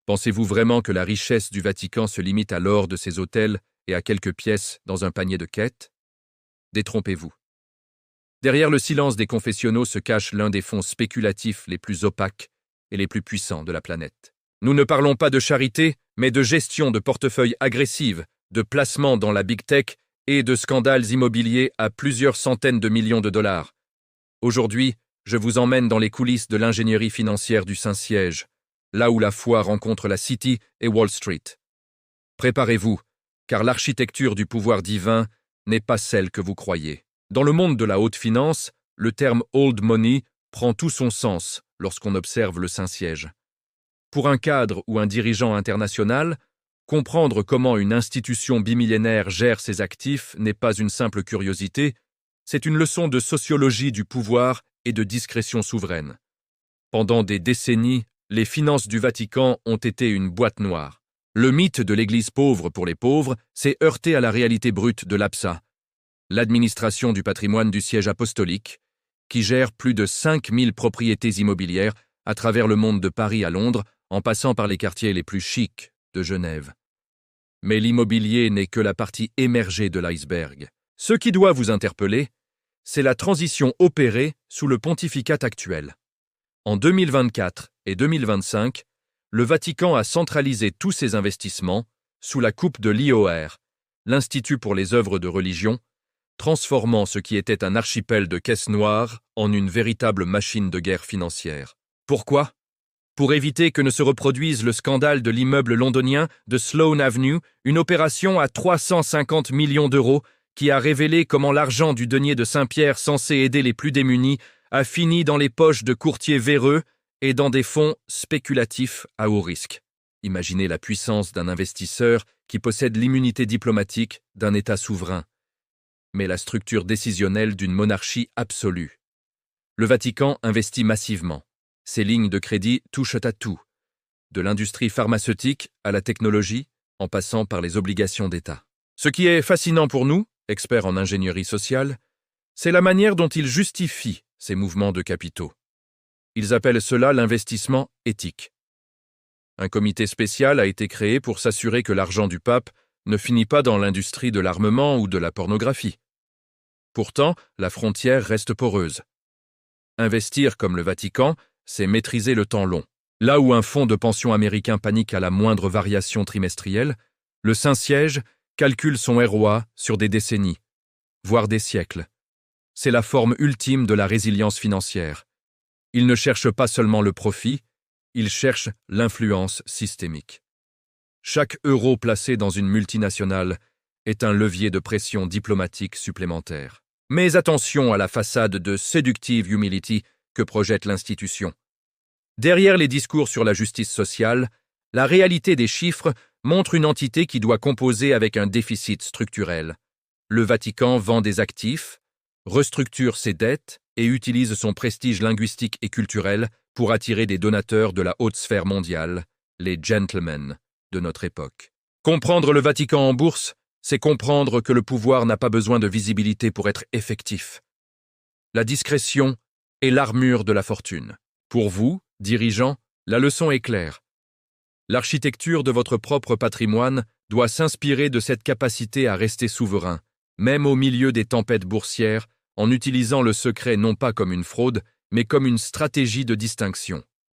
Pensez-vous vraiment que la richesse du Vatican se limite à l'or de ses autels et à quelques pièces dans un panier de quêtes? Détrompez-vous. Derrière le silence des confessionnaux se cache l'un des fonds spéculatifs les plus opaques et les plus puissants de la planète. Nous ne parlons pas de charité, mais de gestion de portefeuilles agressives, de placements dans la big tech et de scandales immobiliers à plusieurs centaines de millions de dollars. Aujourd'hui, je vous emmène dans les coulisses de l'ingénierie financière du Saint-Siège, là où la foi rencontre la City et Wall Street. Préparez-vous, car l'architecture du pouvoir divin n'est pas celle que vous croyez. Dans le monde de la haute finance, le terme « old money » prend tout son sens lorsqu'on observe le Saint-Siège. Pour un cadre ou un dirigeant international, comprendre comment une institution bimillénaire gère ses actifs n'est pas une simple curiosité, c'est une leçon de sociologie du pouvoir et de discrétion souveraine. Pendant des décennies, les finances du Vatican ont été une boîte noire. Le mythe de l'Église pauvre pour les pauvres s'est heurté à la réalité brute de l'APSA, l'administration du patrimoine du siège apostolique, qui gère plus de 5000 propriétés immobilières à travers le monde de Paris à Londres, en passant par les quartiers les plus chics de Genève. Mais l'immobilier n'est que la partie émergée de l'iceberg. Ce qui doit vous interpeller, c'est la transition opérée sous le pontificat actuel. En 2024 et 2025, le Vatican a centralisé tous ses investissements sous la coupe de l'IOR, l'Institut pour les œuvres de religion, transformant ce qui était un archipel de caisses noires en une véritable machine de guerre financière. Pourquoi? Pour éviter que ne se reproduise le scandale de l'immeuble londonien de Sloane Avenue, une opération à 350 millions d'euros qui a révélé comment l'argent du denier de Saint-Pierre censé aider les plus démunis a fini dans les poches de courtiers véreux et dans des fonds spéculatifs à haut risque. Imaginez la puissance d'un investisseur qui possède l'immunité diplomatique d'un État souverain, mais la structure décisionnelle d'une monarchie absolue. Le Vatican investit massivement. Ses lignes de crédit touchent à tout, de l'industrie pharmaceutique à la technologie, en passant par les obligations d'État. Ce qui est fascinant pour nous, experts en ingénierie sociale, c'est la manière dont ils justifient ces mouvements de capitaux. Ils appellent cela l'investissement éthique. Un comité spécial a été créé pour s'assurer que l'argent du pape ne finit pas dans l'industrie de l'armement ou de la pornographie. Pourtant, la frontière reste poreuse. Investir comme le Vatican, c'est maîtriser le temps long. Là où un fonds de pension américain panique à la moindre variation trimestrielle, le Saint-Siège calcule son ROA sur des décennies, voire des siècles. C'est la forme ultime de la résilience financière. Il ne cherche pas seulement le profit, il cherche l'influence systémique. Chaque euro placé dans une multinationale est un levier de pression diplomatique supplémentaire. Mais attention à la façade de seductive humility que projette l'institution. Derrière les discours sur la justice sociale, la réalité des chiffres montre une entité qui doit composer avec un déficit structurel. Le Vatican vend des actifs, restructure ses dettes et utilise son prestige linguistique et culturel pour attirer des donateurs de la haute sphère mondiale, les gentlemen de notre époque. Comprendre le Vatican en bourse, c'est comprendre que le pouvoir n'a pas besoin de visibilité pour être effectif. La discrétion est l'armure de la fortune. Pour vous, dirigeants, la leçon est claire. L'architecture de votre propre patrimoine doit s'inspirer de cette capacité à rester souverain, même au milieu des tempêtes boursières, en utilisant le secret non pas comme une fraude, mais comme une stratégie de distinction.